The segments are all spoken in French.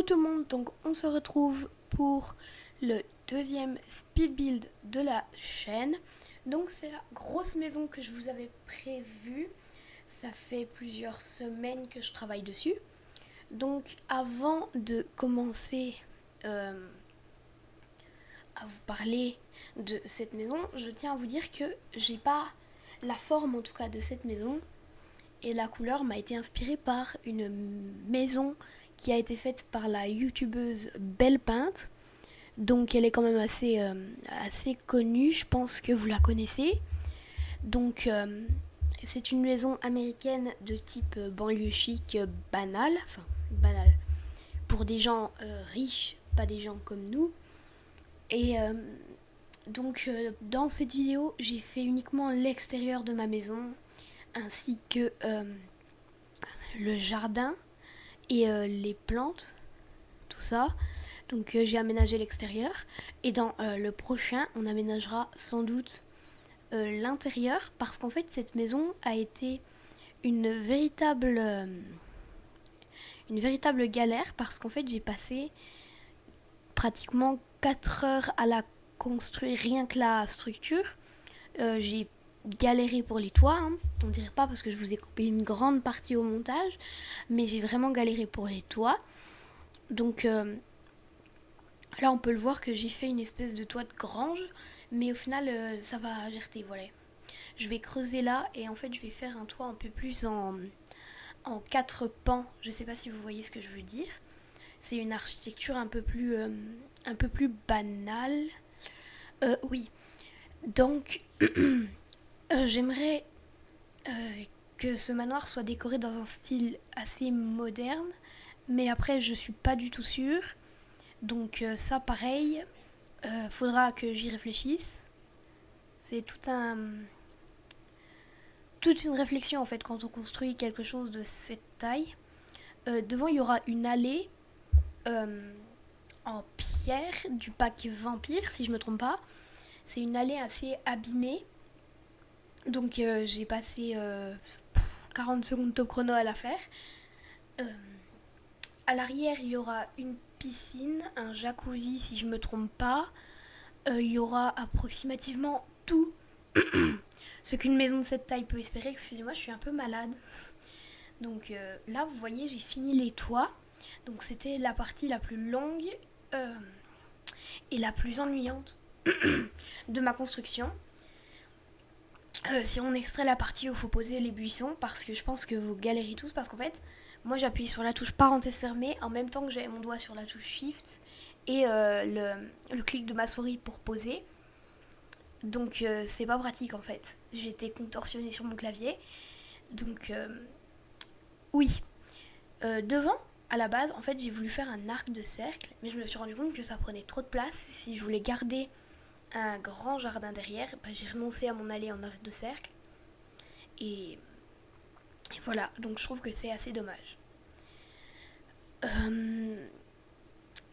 Coucou tout le monde, donc on se retrouve pour le deuxième speed build de la chaîne. Donc c'est la grosse maison que je vous avais prévue. Ça fait plusieurs semaines que je travaille dessus. Donc avant de commencer à vous parler de cette maison, je tiens à vous dire que j'ai pas la forme en tout cas de cette maison. Et la couleur m'a été inspirée par une maison qui a été faite par la youtubeuse Belle Peinte. Donc elle est quand même assez connue, je pense que vous la connaissez. Donc c'est une maison américaine de type banlieue chic banale, enfin banale, pour des gens riches, pas des gens comme nous. Et dans cette vidéo, j'ai fait uniquement l'extérieur de ma maison, ainsi que le jardin et les plantes, tout ça. Donc j'ai aménagé l'extérieur. Et dans le prochain, on aménagera sans doute l'intérieur. Parce qu'en fait, cette maison a été une véritable galère. Parce qu'en fait, j'ai passé pratiquement 4 heures à la construire, rien que la structure. J'ai galéré pour les toits, hein. On dirait pas parce que je vous ai coupé une grande partie au montage. Mais j'ai vraiment galéré pour les toits. Donc là, on peut le voir que j'ai fait une espèce de toit de grange, mais au final, ça va gerter, voilà. Je vais creuser là et en fait, je vais faire un toit un peu plus en 4 pans. Je sais pas si vous voyez ce que je veux dire. C'est une architecture un peu plus banale. Oui. Donc, j'aimerais que ce manoir soit décoré dans un style assez moderne, mais après, je suis pas du tout sûre. Donc ça pareil, faudra que j'y réfléchisse. C'est toute une réflexion en fait quand on construit quelque chose de cette taille. Devant il y aura une allée en pierre du pack Vampire si je me trompe pas. C'est une allée assez abîmée. Donc j'ai passé 40 secondes top chrono à la faire. Euh, à l'arrière il y aura une piscine, un jacuzzi si je me trompe pas. Il y aura approximativement tout ce qu'une maison de cette taille peut espérer. Excusez-moi, je suis un peu malade. Donc là, vous voyez, j'ai fini les toits. Donc c'était la partie la plus longue euh, et la plus ennuyante de ma construction. Si on extrait la partie où il faut poser les buissons, parce que je pense que vous galérez tous, parce qu'en fait, moi j'appuie sur la touche parenthèse fermée en même temps que j'ai mon doigt sur la touche shift et le clic de ma souris pour poser. Donc c'est pas pratique en fait. J'étais contorsionnée sur mon clavier. Donc oui. Devant, à la base, en fait, j'ai voulu faire un arc de cercle, mais je me suis rendu compte que ça prenait trop de place. Si je voulais garder un grand jardin derrière, j'ai renoncé à mon allée en arc de cercle. Et voilà, donc je trouve que c'est assez dommage.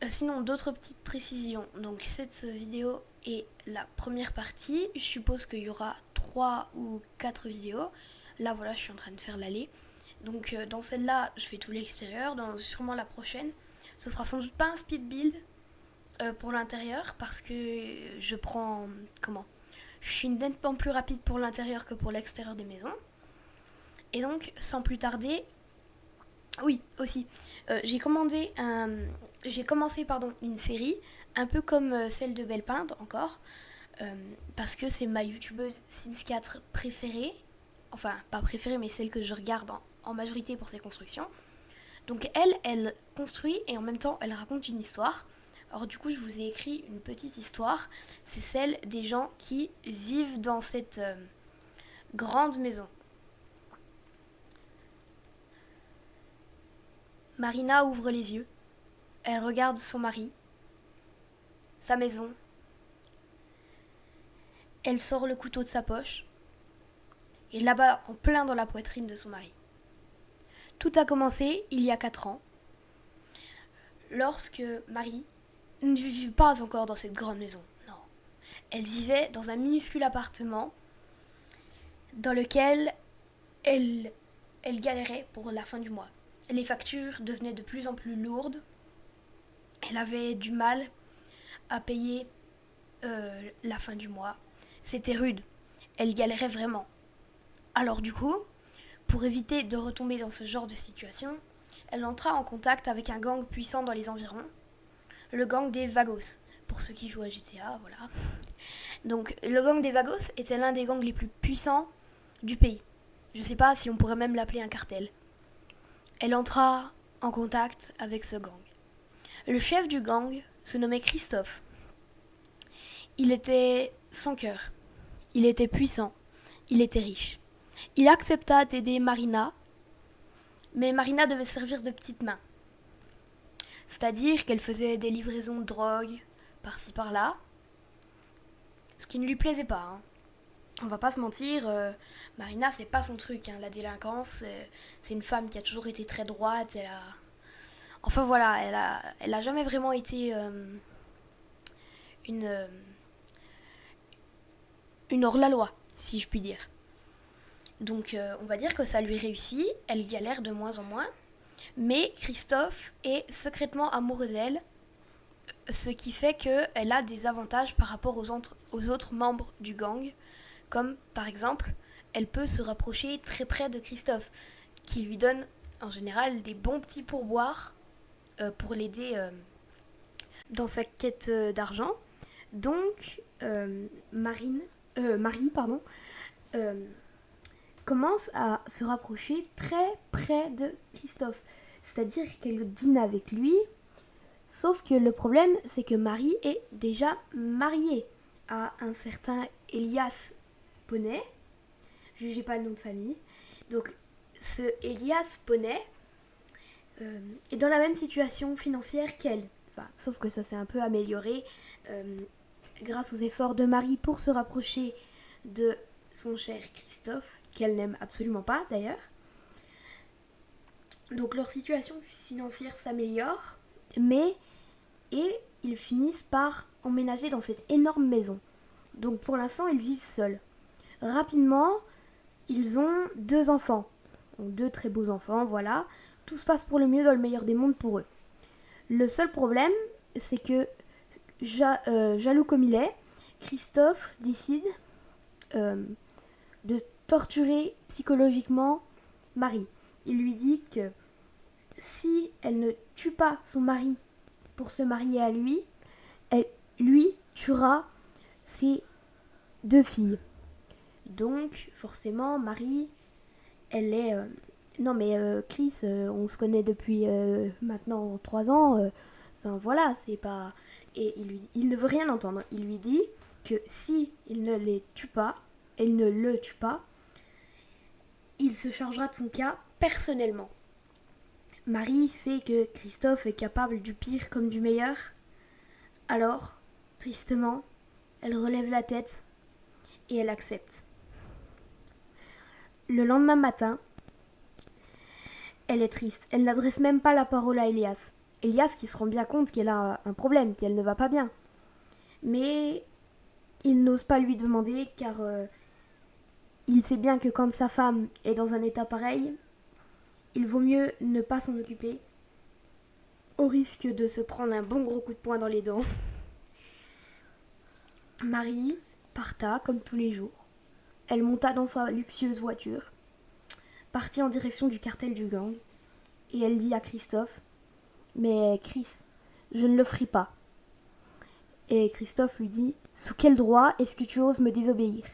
Sinon, d'autres petites précisions. Donc cette vidéo est la première partie. Je suppose qu'il y aura 3 ou 4 vidéos. Là, voilà, je suis en train de faire l'allée. Donc dans celle-là, je fais tout l'extérieur. Dans sûrement la prochaine, ce sera sans doute pas un speed build pour l'intérieur parce que je prends... Comment Je suis nettement plus rapide pour l'intérieur que pour l'extérieur des maisons. Et donc, sans plus tarder... Oui, aussi. J'ai commencé une série, un peu comme celle de Belle Peinte encore, parce que c'est ma youtubeuse Sims 4 préférée. Enfin, pas préférée, mais celle que je regarde en majorité pour ses constructions. Donc elle construit et en même temps elle raconte une histoire. Alors du coup je vous ai écrit une petite histoire. C'est celle des gens qui vivent dans cette grande maison. Marina ouvre les yeux. Elle regarde son mari, sa maison. Elle sort le couteau de sa poche et l'abat en plein dans la poitrine de son mari. Tout a commencé il y a 4 ans, lorsque Marie ne vivait pas encore dans cette grande maison. Non. Elle vivait dans un minuscule appartement dans lequel elle galérait pour la fin du mois. Les factures devenaient de plus en plus lourdes Elle avait du mal à payer la fin du mois. C'était rude. Elle galérait vraiment. Alors du coup, pour éviter de retomber dans ce genre de situation, elle entra en contact avec un gang puissant dans les environs, le gang des Vagos. Pour ceux qui jouent à GTA, voilà. Donc le gang des Vagos était l'un des gangs les plus puissants du pays. Je sais pas si on pourrait même l'appeler un cartel. Elle entra en contact avec ce gang. Le chef du gang se nommait Christophe. Il était sans cœur, il était puissant, il était riche. Il accepta d'aider Marina, mais Marina devait servir de petite main. C'est-à-dire qu'elle faisait des livraisons de drogue, par-ci par-là, ce qui ne lui plaisait pas. Hein. On va pas se mentir, Marina c'est pas son truc, hein. La délinquance, c'est une femme qui a toujours été très droite, Enfin voilà, elle a jamais vraiment été une, euh, une hors-la-loi, si je puis dire. Donc on va dire que ça lui réussit, elle galère de moins en moins, mais Christophe est secrètement amoureux d'elle, ce qui fait qu'elle a des avantages par rapport aux autres membres du gang, comme par exemple, elle peut se rapprocher très près de Christophe, qui lui donne en général des bons petits pourboires pour l'aider dans sa quête d'argent. Donc Marie commence à se rapprocher très près de Christophe. C'est-à-dire qu'elle dîne avec lui, sauf que le problème, c'est que Marie est déjà mariée à un certain Elias Poney. Jugez pas le nom de famille. Donc, ce Elias Poney est dans la même situation financière qu'elle. Enfin, sauf que ça s'est un peu amélioré grâce aux efforts de Marie pour se rapprocher de son cher Christophe, qu'elle n'aime absolument pas d'ailleurs. Donc leur situation financière s'améliore, mais ils finissent par emménager dans cette énorme maison. Donc pour l'instant, ils vivent seuls. Rapidement, ils ont 2 enfants. Donc 2 très beaux enfants, voilà. Tout se passe pour le mieux dans le meilleur des mondes pour eux. Le seul problème, c'est que jaloux comme il est, Christophe décide de torturer psychologiquement Marie. Il lui dit que si elle ne tue pas son mari pour se marier à lui, lui tuera ses 2 filles. Donc, forcément, Marie, elle est... non mais Chris, on se connaît depuis maintenant 3 ans. Enfin voilà, c'est pas... Et il ne veut rien entendre. Il lui dit que si il ne les tue pas, elle ne le tue pas, il se chargera de son cas personnellement. Marie sait que Christophe est capable du pire comme du meilleur. Alors, tristement, elle relève la tête et elle accepte. Le lendemain matin, elle est triste. Elle n'adresse même pas la parole à Elias. Elias qui se rend bien compte qu'elle a un problème, qu'elle ne va pas bien. Mais il n'ose pas lui demander car il sait bien que quand sa femme est dans un état pareil, il vaut mieux ne pas s'en occuper au risque de se prendre un bon gros coup de poing dans les dents. Marie parta comme tous les jours. Elle monta dans sa luxueuse voiture, partit en direction du cartel du gang, et elle dit à Christophe « Mais Chris, je ne le ferai pas. » Et Christophe lui dit « Sous quel droit est-ce que tu oses me désobéir ?»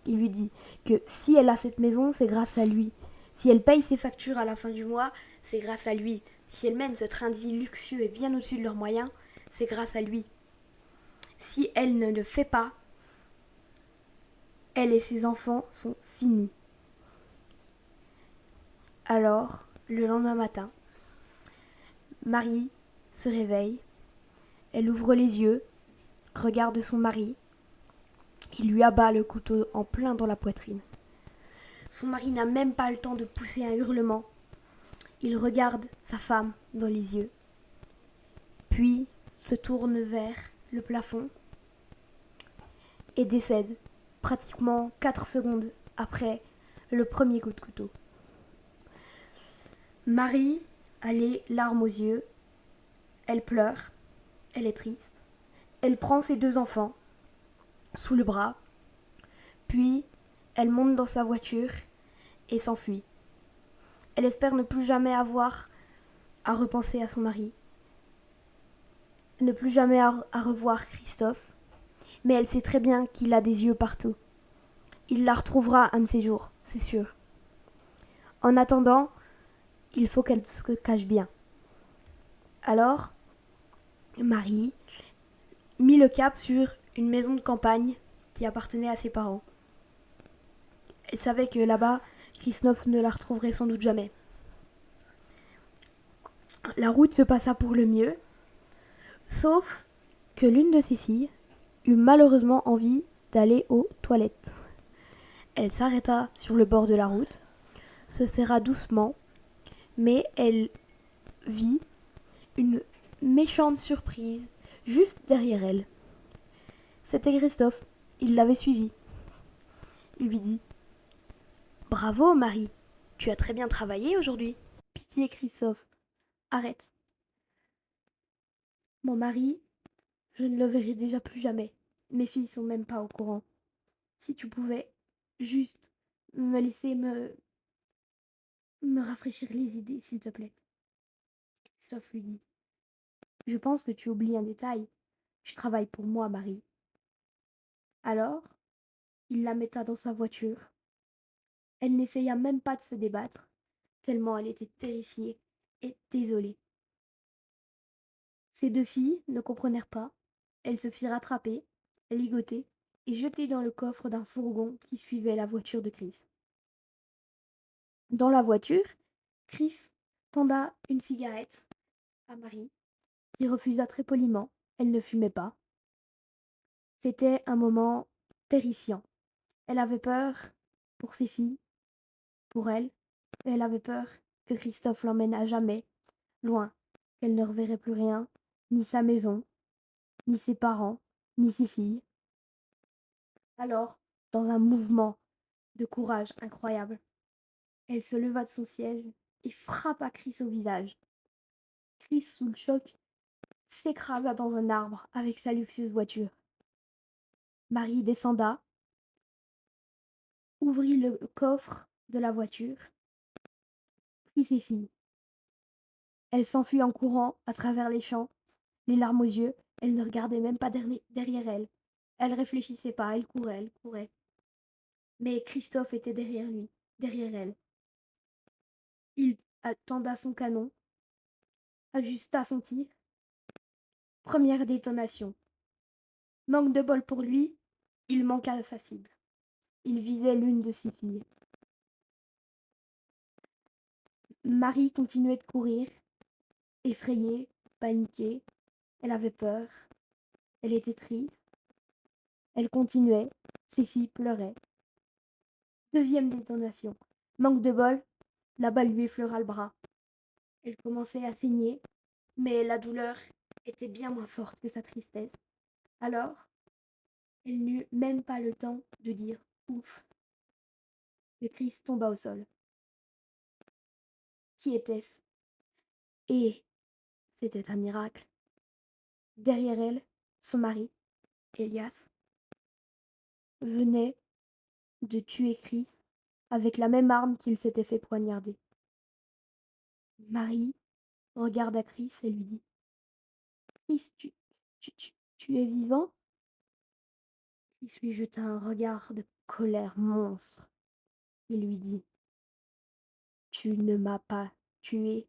Il lui dit que si elle a cette maison, c'est grâce à lui. Si elle paye ses factures à la fin du mois, c'est grâce à lui. Si elle mène ce train de vie luxueux et bien au-dessus de leurs moyens, c'est grâce à lui. Si elle ne le fait pas, elle et ses enfants sont finis. Alors, le lendemain matin, Marie se réveille, elle ouvre les yeux, regarde son mari, il lui abat le couteau en plein dans la poitrine. Son mari n'a même pas le temps de pousser un hurlement. Il regarde sa femme dans les yeux, puis se tourne vers le plafond et décède pratiquement 4 secondes après le premier coup de couteau. Marie a les larmes aux yeux. Elle pleure, elle est triste. Elle prend ses 2 enfants sous le bras, puis elle monte dans sa voiture et s'enfuit. Elle espère ne plus jamais avoir à repenser à son mari, ne plus jamais à revoir Christophe, mais elle sait très bien qu'il a des yeux partout. Il la retrouvera un de ces jours, c'est sûr. En attendant, il faut qu'elle se cache bien. Alors, Marie mit le cap sur une maison de campagne qui appartenait à ses parents. Elle savait que là-bas, Christophe ne la retrouverait sans doute jamais. La route se passa pour le mieux, sauf que l'une de ses filles eut malheureusement envie d'aller aux toilettes. Elle s'arrêta sur le bord de la route, se serra doucement, mais elle vit une méchante surprise juste derrière elle. C'était Christophe, il l'avait suivie. Il lui dit « Bravo Marie, tu as très bien travaillé aujourd'hui. Pitié Christophe, arrête. Mon mari, je ne le verrai déjà plus jamais. Mes filles sont même pas au courant. Si tu pouvais juste me laisser me rafraîchir les idées, s'il te plaît. » Christophe lui dit « Je pense que tu oublies un détail. Tu travailles pour moi, Marie. » Alors, il la metta dans sa voiture. Elle n'essaya même pas de se débattre, tellement elle était terrifiée et désolée. Ces 2 filles ne comprenèrent pas. Elles se firent attraper, ligoter et jeter dans le coffre d'un fourgon qui suivait la voiture de Chris. Dans la voiture, Chris tenda une cigarette à Marie, qui refusa très poliment. Elle ne fumait pas. C'était un moment terrifiant. Elle avait peur pour ses filles, pour elle, et elle avait peur que Christophe l'emmène à jamais, loin, qu'elle ne reverrait plus rien, ni sa maison, ni ses parents, ni ses filles. Alors, dans un mouvement de courage incroyable, elle se leva de son siège et frappa Chris au visage. Chris, sous le choc, s'écrasa dans un arbre avec sa luxueuse voiture. Marie descenda, ouvrit le coffre de la voiture, prit ses filles. Elle s'enfuit en courant à travers les champs, les larmes aux yeux. Elle ne regardait même pas derrière elle. Elle réfléchissait pas, elle courait, elle courait. Mais Christophe était derrière lui, derrière elle. Il tenda son canon, ajusta son tir. Première détonation. Manque de bol pour lui, il manqua à sa cible. Il visait l'une de ses filles. Marie continuait de courir, effrayée, paniquée. Elle avait peur. Elle était triste. Elle continuait. Ses filles pleuraient. Deuxième détonation. Manque de bol, la balle lui effleura le bras. Elle commençait à saigner, mais la douleur était bien moins forte que sa tristesse. Alors, elle n'eut même pas le temps de dire ouf. Le Christ tomba au sol. Qui était-ce? Et c'était un miracle. Derrière elle, son mari, Elias, venait de tuer Chris avec la même arme qu'il s'était fait poignarder. Marie regarda Chris et lui dit Chris, tu es vivant? Chris lui jeta un regard de colère monstre. Il lui dit Tu ne m'as pas tué.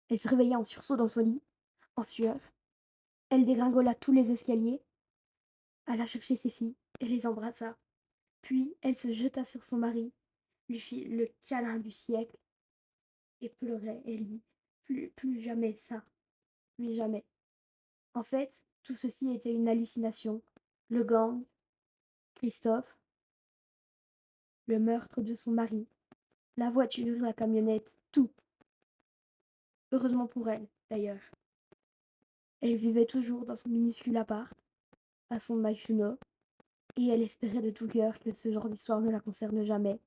Elle se réveilla en sursaut dans son lit, en sueur. Elle dégringola tous les escaliers, alla chercher ses filles et les embrassa. Puis elle se jeta sur son mari, lui fit le câlin du siècle et pleurait. Elle dit plus jamais ça, plus jamais. En fait, tout ceci était une hallucination. Le gang, Christophe, le meurtre de son mari, la voiture, la camionnette, tout. Heureusement pour elle, d'ailleurs. Elle vivait toujours dans son minuscule appart, à son Maïchuno, et elle espérait de tout cœur que ce genre d'histoire ne la concerne jamais.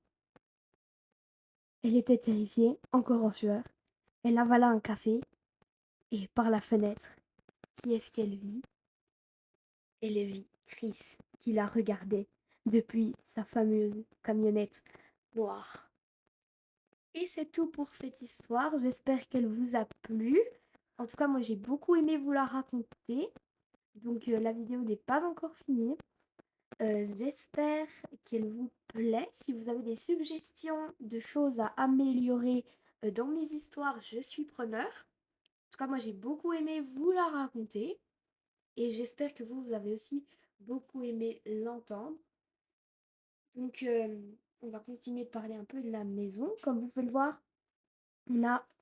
Elle était terrifiée, encore en sueur. Elle avala un café Et par la fenêtre, qui est-ce qu'elle vit? Elle vit Chris, qui la regardait depuis sa fameuse camionnette noire. Et c'est tout pour cette histoire. J'espère qu'elle vous a plu. En tout cas, moi j'ai beaucoup aimé vous la raconter. Donc la vidéo n'est pas encore finie. J'espère qu'elle vous plaît. Si vous avez des suggestions de choses à améliorer dans mes histoires, je suis preneur. En tout cas, moi j'ai beaucoup aimé vous la raconter. Et j'espère que vous avez aussi beaucoup aimé l'entendre. Donc on va continuer de parler un peu de la maison. Comme vous pouvez le voir,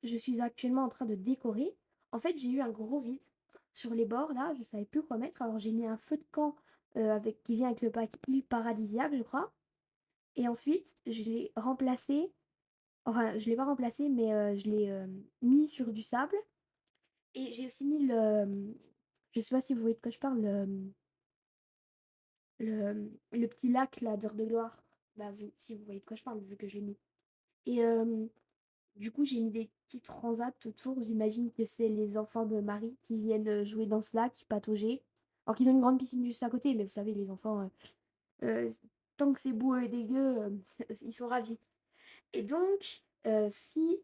je suis actuellement en train de décorer. En fait, j'ai eu un gros vide sur les bords là, je savais plus quoi mettre. Alors j'ai mis un feu de camp qui vient avec le pack île paradisiaque, je crois. Et ensuite, je l'ai remplacé. Enfin, je l'ai pas remplacé, mais je l'ai mis sur du sable. Et j'ai aussi mis je sais pas si vous voyez de quoi je parle, le petit lac là d'heure de gloire. Bah si vous voyez de quoi je parle, vu que je l'ai mis. Et du coup, j'ai mis des petits transats autour. J'imagine que c'est les enfants de Marie qui viennent jouer dans ce lac, patauger. Alors qu'ils ont une grande piscine juste à côté, mais vous savez, les enfants, euh, tant que c'est boueux et dégueu, ils sont ravis. Et donc, si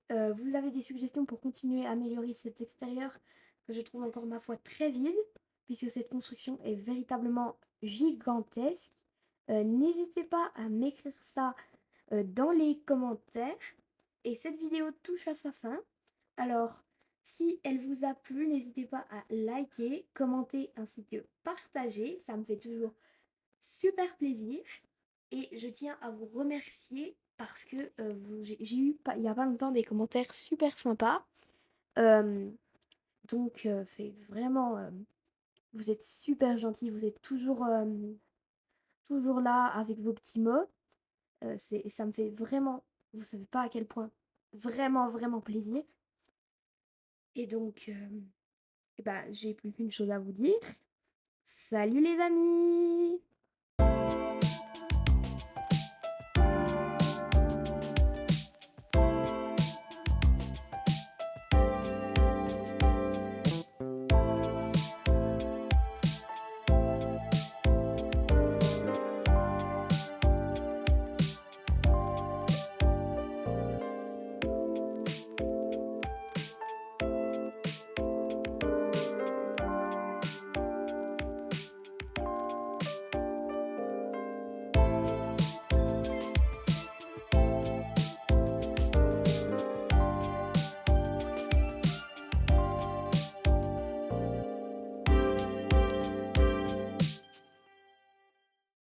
vous avez des suggestions pour continuer à améliorer cet extérieur que je trouve encore, ma foi, très vide, puisque cette construction est véritablement gigantesque, n'hésitez pas à m'écrire ça dans les commentaires. Et cette vidéo touche à sa fin. Alors, si elle vous a plu, n'hésitez pas à liker, commenter ainsi que partager. Ça me fait toujours super plaisir. Et je tiens à vous remercier parce que j'ai eu il n'y a pas longtemps des commentaires super sympas. Euh, donc, c'est vraiment... vous êtes super gentils, vous êtes toujours là avec vos petits mots. Ça me fait vraiment, vous savez pas à quel point, vraiment, vraiment plaisir. Et donc, eh ben, j'ai plus qu'une chose à vous dire. Salut les amis!